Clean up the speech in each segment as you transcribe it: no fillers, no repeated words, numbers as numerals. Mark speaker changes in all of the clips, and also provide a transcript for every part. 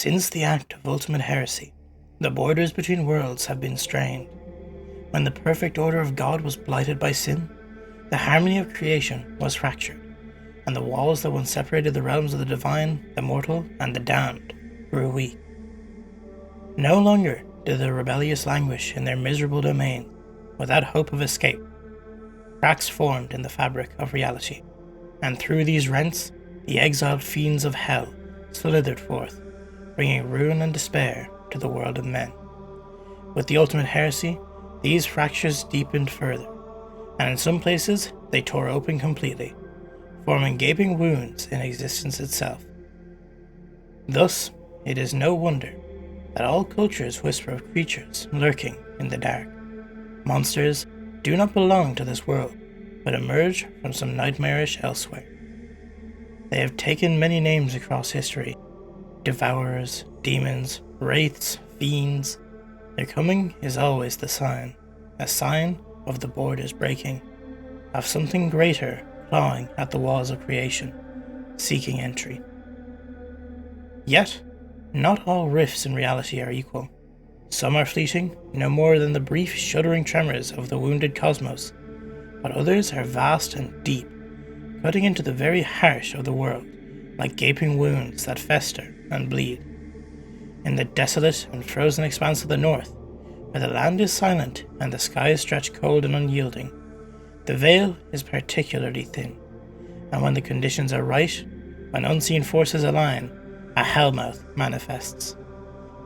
Speaker 1: Since the act of ultimate heresy, the borders between worlds have been strained. When the perfect order of God was blighted by sin, the harmony of creation was fractured, and the walls that once separated the realms of the divine, the mortal, and the damned grew weak. No longer did the rebellious languish in their miserable domain without hope of escape. Cracks formed in the fabric of reality, and through these rents, the exiled fiends of hell slithered forth, bringing ruin and despair to the world of men. With the ultimate heresy, these fractures deepened further, and in some places they tore open completely, forming gaping wounds in existence itself. Thus, it is no wonder that all cultures whisper of creatures lurking in the dark. Monsters do not belong to this world, but emerge from some nightmarish elsewhere. They have taken many names across history: devourers, demons, wraiths, fiends. Their coming is always a sign of the borders breaking, of something greater clawing at the walls of creation, seeking entry. Yet, not all rifts in reality are equal. Some are fleeting, no more than the brief shuddering tremors of the wounded cosmos, but others are vast and deep, cutting into the very heart of the world, like gaping wounds that fester and bleed. In the desolate and frozen expanse of the north, where the land is silent and the skies stretch cold and unyielding, the veil is particularly thin, and when the conditions are right, when unseen forces align, a hellmouth manifests,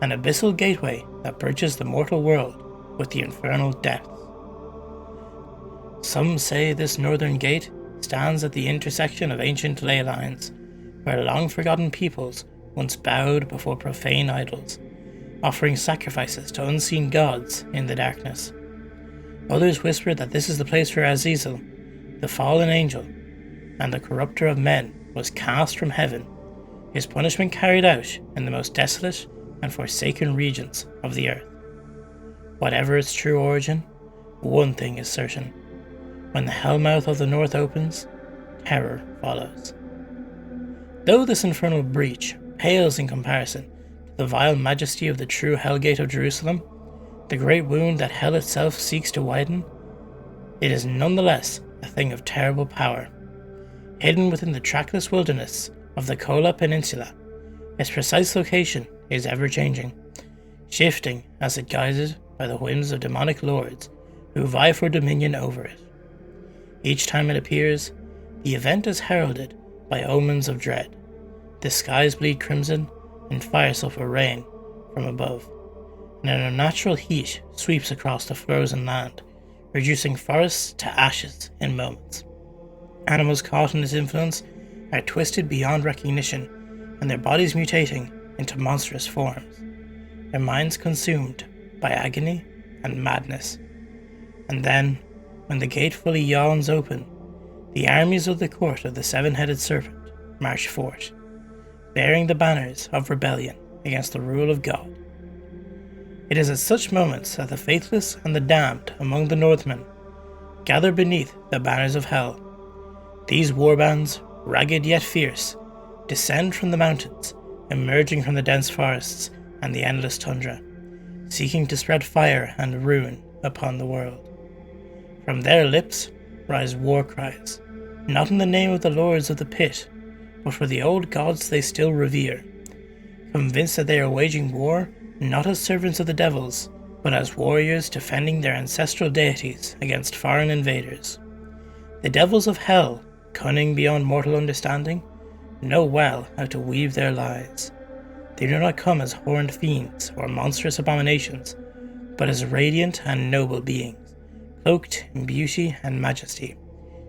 Speaker 1: an abyssal gateway that bridges the mortal world with the infernal depths. Some say this northern gate stands at the intersection of ancient ley lines, where long-forgotten peoples once bowed before profane idols, offering sacrifices to unseen gods in the darkness. Others whisper that this is the place where Azazel, the fallen angel, and the corrupter of men, was cast from heaven, his punishment carried out in the most desolate and forsaken regions of the earth. Whatever its true origin, one thing is certain: when the hellmouth of the north opens, terror follows. Though this infernal breach pales in comparison to the vile majesty of the true hellgate of Jerusalem, the great wound that hell itself seeks to widen, it is nonetheless a thing of terrible power. Hidden within the trackless wilderness of the Kola Peninsula, its precise location is ever-changing, shifting as it guided by the whims of demonic lords who vie for dominion over it. Each time it appears, the event is heralded by omens of dread. The skies bleed crimson, and fire sulfur rain from above, and an unnatural heat sweeps across the frozen land, reducing forests to ashes in moments. Animals caught in its influence are twisted beyond recognition, and their bodies mutating into monstrous forms, their minds consumed by agony and madness. And then, when the gate fully yawns open, the armies of the court of the seven-headed serpent march forth, bearing the banners of rebellion against the rule of God. It is at such moments that the faithless and the damned among the Northmen gather beneath the banners of hell. These warbands, ragged yet fierce, descend from the mountains, emerging from the dense forests and the endless tundra, seeking to spread fire and ruin upon the world. From their lips rise war cries, not in the name of the lords of the pit, but for the old gods they still revere, convinced that they are waging war not as servants of the devils, but as warriors defending their ancestral deities against foreign invaders. The devils of hell, cunning beyond mortal understanding, know well how to weave their lies. They do not come as horned fiends or monstrous abominations, but as radiant and noble beings, cloaked in beauty and majesty,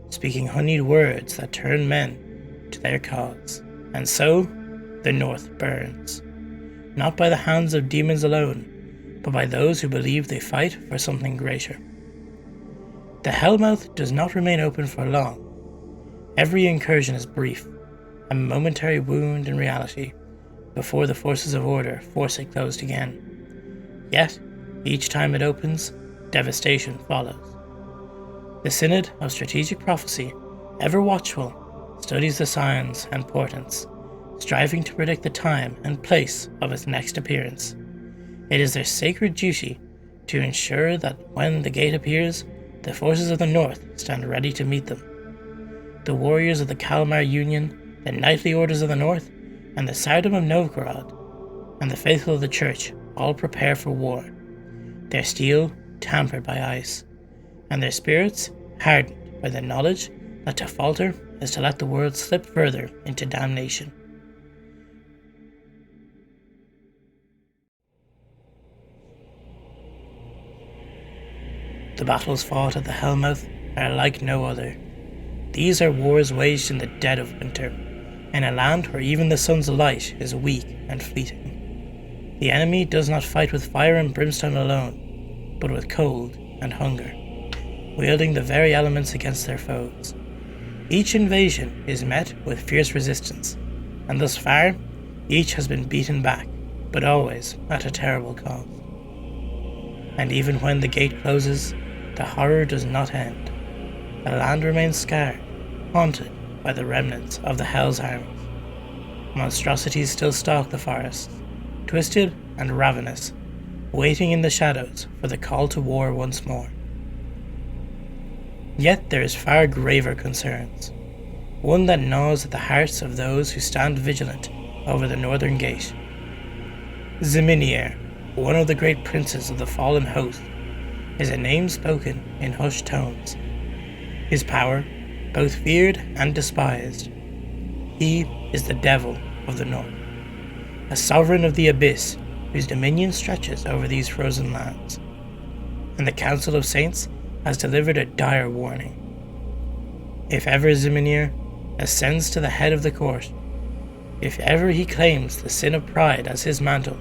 Speaker 1: speaking honeyed words that turn men to their cause. And so, the North burns, not by the hands of demons alone, but by those who believe they fight for something greater. The hellmouth does not remain open for long. Every incursion is brief, a momentary wound in reality, before the forces of order force it closed again. Yet, each time it opens, devastation follows. The Synod of Strategic Prophecy, ever watchful, studies the signs and portents, striving to predict the time and place of its next appearance. It is their sacred duty to ensure that when the gate appears, the forces of the north stand ready to meet them. The warriors of the Kalmar Union, the knightly orders of the north, and the sadum of Novgorod, and the faithful of the church all prepare for war, their steel tampered by ice, and their spirits hardened by the knowledge that to falter is to let the world slip further into damnation. The battles fought at the hellmouth are like no other. These are wars waged in the dead of winter, in a land where even the sun's light is weak and fleeting. The enemy does not fight with fire and brimstone alone, but with cold and hunger, wielding the very elements against their foes. Each invasion is met with fierce resistance, and thus far, each has been beaten back, but always at a terrible cost. And even when the gate closes, the horror does not end. The land remains scarred, haunted by the remnants of the Hell's armies. Monstrosities still stalk the forests, twisted and ravenous, waiting in the shadows for the call to war once more. Yet there is far graver concerns, one that gnaws at the hearts of those who stand vigilant over the northern gate. Zinier, one of the great princes of the fallen host, is a name spoken in hushed tones. His power, both feared and despised. He is the devil of the north, a sovereign of the abyss whose dominion stretches over these frozen lands. And the Council of Saints has delivered a dire warning. If ever Zinier ascends to the head of the court, if ever he claims the sin of pride as his mantle,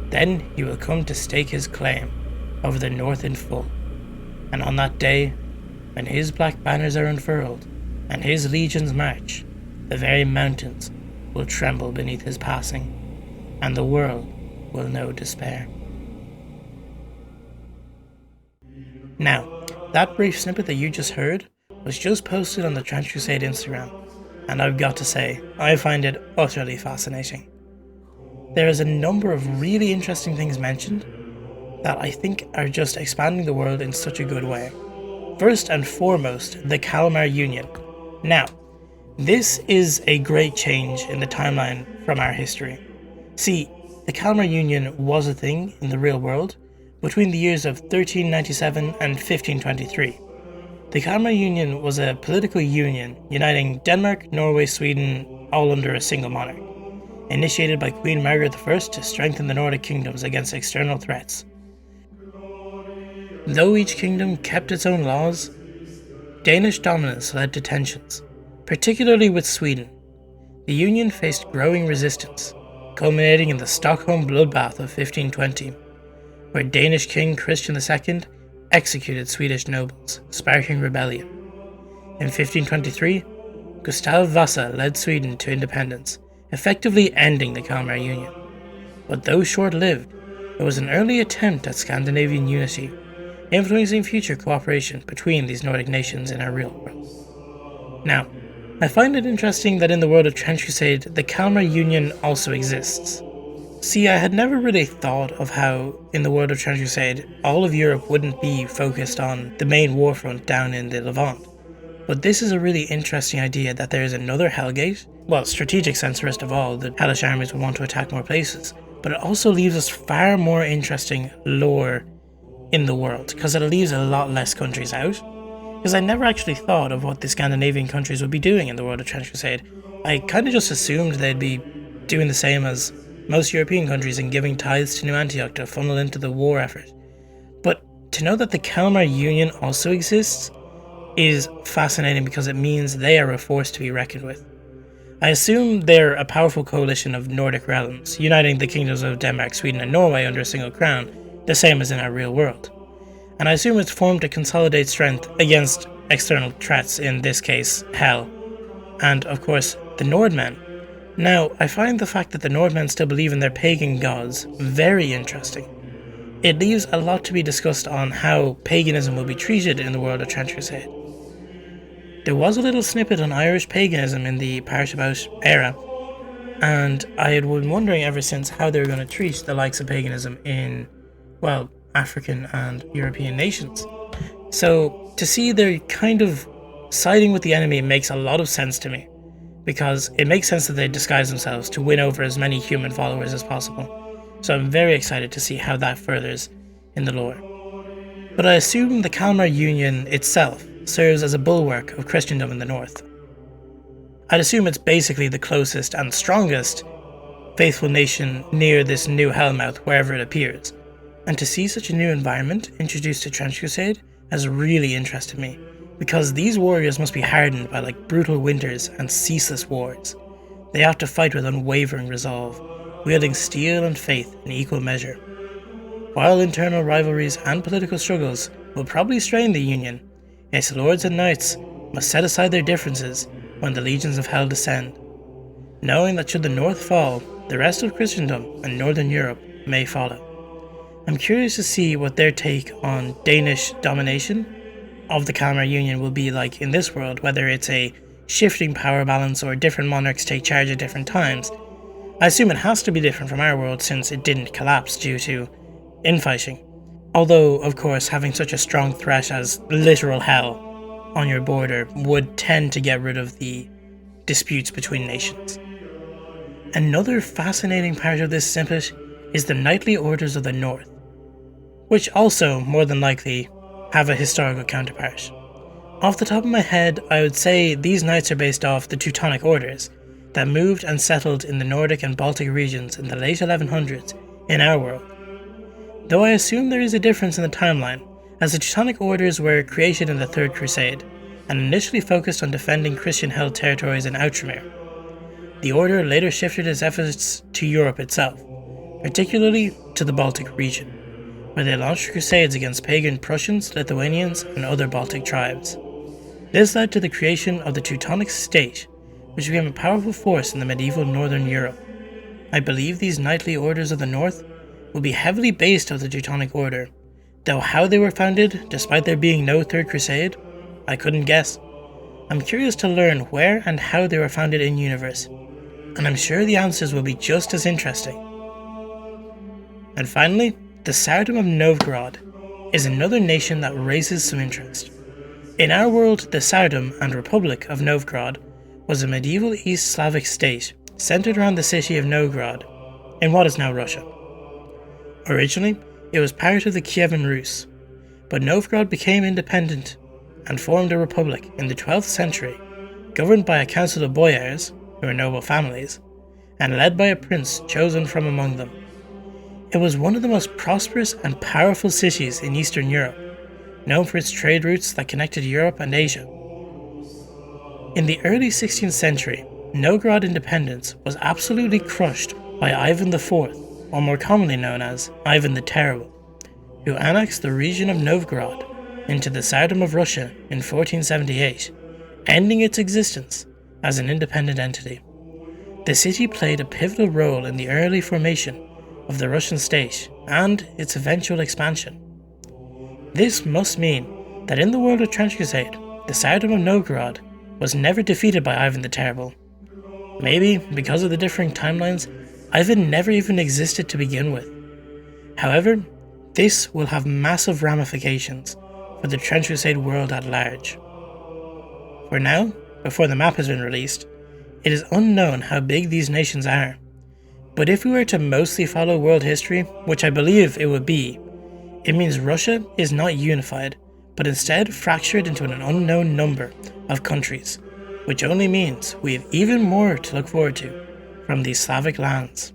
Speaker 1: then he will come to stake his claim over the north in full. And on that day, when his black banners are unfurled and his legions march, the very mountains will tremble beneath his passing, and the world will know despair. Now, that brief snippet that you just heard was just posted on the Trans Crusade Instagram, and I've got to say, I find it utterly fascinating. There is a number of really interesting things mentioned that I think are just expanding the world in such a good way. First and foremost, the Kalmar Union. Now, this is a great change in the timeline from our history. See, the Kalmar Union was a thing in the real world between the years of 1397 and 1523. The Kalmar Union was a political union uniting Denmark, Norway, Sweden, all under a single monarch, initiated by Queen Margaret I to strengthen the Nordic kingdoms against external threats. Though each kingdom kept its own laws, Danish dominance led to tensions, particularly with Sweden. The Union faced growing resistance, culminating in the Stockholm bloodbath of 1520, where Danish King Christian II executed Swedish nobles, sparking rebellion. In 1523, Gustav Vasa led Sweden to independence, effectively ending the Kalmar Union. But though short-lived, it was an early attempt at Scandinavian unity, influencing future cooperation between these Nordic nations in our real world. Now, I find it interesting that in the world of Trans Crusade, the Kalmar Union also exists. See, I had never really thought of how, in the world of Trans Crusade, all of Europe wouldn't be focused on the main warfront down in the Levant. But this is a really interesting idea that there is another Hellgate. Well, strategic sense first of all, the Hellish armies would want to attack more places, but it also leaves us far more interesting lore in the world, because it leaves a lot less countries out. Because I never actually thought of what the Scandinavian countries would be doing in the world of Trans Crusade. I kind of just assumed they'd be doing the same as most European countries and giving tithes to New Antioch to funnel into the war effort. But to know that the Kalmar Union also exists is fascinating because it means they are a force to be reckoned with. I assume they're a powerful coalition of Nordic realms, uniting the kingdoms of Denmark, Sweden and Norway under a single crown, the same as in our real world. And I assume it's formed to consolidate strength against external threats, in this case, Hell. And, of course, the Northmen. Now, I find the fact that the Northmen still believe in their pagan gods very interesting. It leaves a lot to be discussed on how paganism will be treated in the world of Trans Crusade. There was a little snippet on Irish paganism in the Part About era, And I had been wondering ever since how they were going to treat the likes of paganism in, well, African and European nations. So to see they're kind of siding with the enemy makes a lot of sense to me, because it makes sense that they disguise themselves to win over as many human followers as possible. So I'm very excited to see how that furthers in the lore. But I assume the Kalmar Union itself serves as a bulwark of Christendom in the north. I'd assume it's basically the closest and strongest faithful nation near this new hellmouth wherever it appears, and to see such a new environment introduced to Trench Crusade has really interested me, because these warriors must be hardened by brutal winters and ceaseless wars. They have to fight with unwavering resolve, wielding steel and faith in equal measure. While internal rivalries and political struggles will probably strain the Union, its lords and knights must set aside their differences when the legions of hell descend, knowing that should the North fall, the rest of Christendom and Northern Europe may follow. I'm curious to see what their take on Danish domination of the Kalmar Union will be like in this world, whether it's a shifting power balance or different monarchs take charge at different times. I assume it has to be different from our world since it didn't collapse due to infighting. Although, of course, having such a strong threat as literal hell on your border would tend to get rid of the disputes between nations. Another fascinating part of this snippet is the knightly orders of the North, which also, more than likely, have a historical counterpart. Off the top of my head, I would say these knights are based off the Teutonic orders that moved and settled in the Nordic and Baltic regions in the late 1100s in our world. Though I assume there is a difference in the timeline, as the Teutonic orders were created in the Third Crusade and initially focused on defending Christian-held territories in Outremer. The order later shifted its efforts to Europe itself, particularly to the Baltic region, where they launched crusades against pagan Prussians, Lithuanians, and other Baltic tribes. This led to the creation of the Teutonic state, which became a powerful force in the medieval Northern Europe. I believe these knightly orders of the North will be heavily based on the Teutonic order, though how they were founded, despite there being no Third Crusade, I couldn't guess. I'm curious to learn where and how they were founded in universe, and I'm sure the answers will be just as interesting. And finally, the sadum of Novgorod is another nation that raises some interest. In our world, the Sadum and Republic of Novgorod was a medieval East Slavic state centered around the city of Novgorod in what is now Russia. Originally, it was part of the Kievan Rus, but Novgorod became independent and formed a republic in the 12th century, governed by a council of boyars, who were noble families, and led by a prince chosen from among them. It was one of the most prosperous and powerful cities in Eastern Europe, known for its trade routes that connected Europe and Asia. In the early 16th century, Novgorod independence was absolutely crushed by Ivan IV, or more commonly known as Ivan the Terrible, who annexed the region of Novgorod into the Sadum of Russia in 1478, ending its existence as an independent entity. The city played a pivotal role in the early formation of the Russian state and its eventual expansion. This must mean that in the world of Trench Crusade, the Sadum of Novgorod was never defeated by Ivan the Terrible. Maybe, because of the differing timelines, Ivan never even existed to begin with. However, this will have massive ramifications for the Trench Crusade world at large. For now, before the map has been released, it is unknown how big these nations are. But if we were to mostly follow world history, which I believe it would be, it means Russia is not unified, but instead fractured into an unknown number of countries, which only means we have even more to look forward to from these Slavic lands.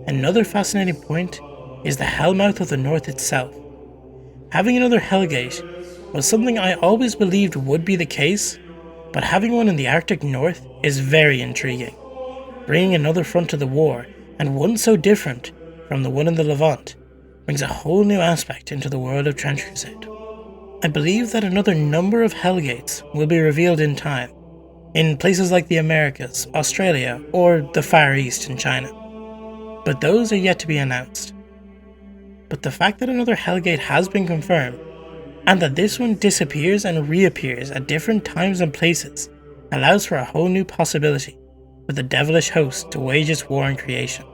Speaker 1: Another fascinating point is the hellmouth of the North itself. Having another hellgate was something I always believed would be the case, but having one in the Arctic North is very intriguing, bringing another front to the war, and one so different from the one in the Levant, brings a whole new aspect into the world of Trench Crusade. I believe that another number of hellgates will be revealed in time, in places like the Americas, Australia, or the Far East in China. But those are yet to be announced. But the fact that another hellgate has been confirmed, and that this one disappears and reappears at different times and places, allows for a whole new possibility with a devilish host to wage its war in creation.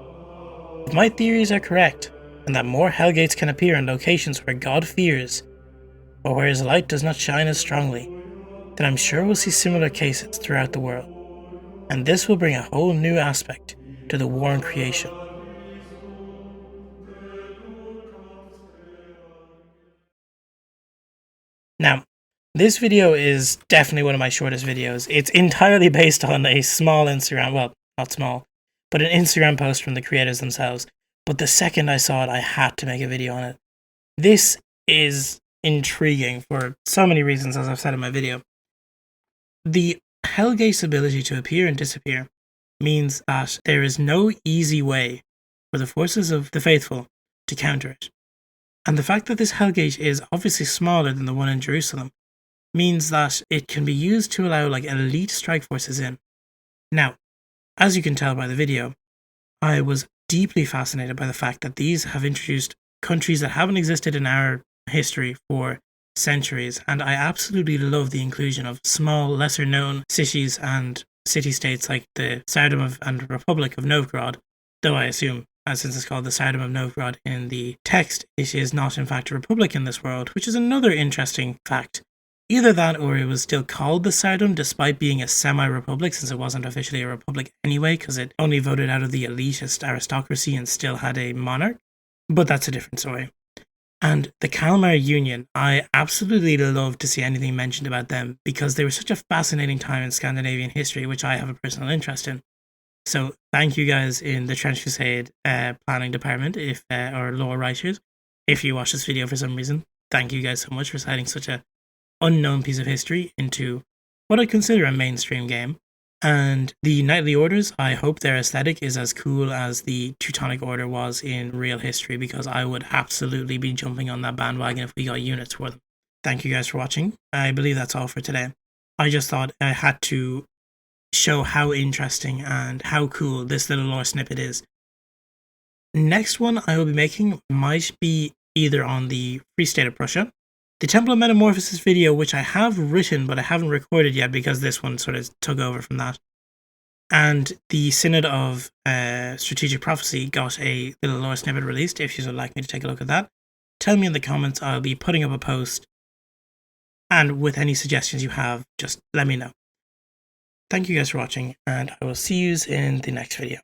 Speaker 1: If my theories are correct, and that more hellgates can appear in locations where God fears, or where his light does not shine as strongly, then I'm sure we'll see similar cases throughout the world, and this will bring a whole new aspect to the war in creation. Now, this video is definitely one of my shortest videos. It's entirely based on a small Instagram, well, not small, but an Instagram post from the creators themselves. But the second I saw it, I had to make a video on it. This is intriguing for so many reasons, as I've said in my video. The Hellgate's ability to appear and disappear means that there is no easy way for the forces of the faithful to counter it. And the fact that this Hellgate is obviously smaller than the one in Jerusalem means that it can be used to allow like elite strike forces in. Now, as you can tell by the video, I was deeply fascinated by the fact that these have introduced countries that haven't existed in our history for centuries, and I absolutely love the inclusion of small, lesser known cities and city-states like the Sadum and Republic of Novgorod, though I assume, since it's called the Sadum of Novgorod in the text, it is not in fact a republic in this world, which is another interesting fact. Either that or it was still called the Sadum despite being a semi-republic, since it wasn't officially a republic anyway, because it only voted out of the elitist aristocracy and still had a monarch. But that's a different story. And the Kalmar Union, I absolutely love to see anything mentioned about them because they were such a fascinating time in Scandinavian history, which I have a personal interest in. So thank you guys in the Trench Crusade planning department, or lore writers, if you watch this video for some reason. Thank you guys so much for citing such a unknown piece of history into what I consider a mainstream game. And the Knightly Orders, I hope their aesthetic is as cool as the Teutonic Order was in real history, because I would absolutely be jumping on that bandwagon if we got units for them. Thank you guys for watching. I believe that's all for today. I just thought I had to show how interesting and how cool this little lore snippet is. Next one I will be making might be either on the Free State of Prussia, the Temple of Metamorphosis video, which I have written but I haven't recorded yet because this one sort of took over from that, and the Synod of Strategic Prophecy got a little lore snippet released. If you would like me to take a look at that, tell me in the comments. I'll be putting up a post, and with any suggestions you have, just let me know. Thank you guys for watching, and I will see you in the next video.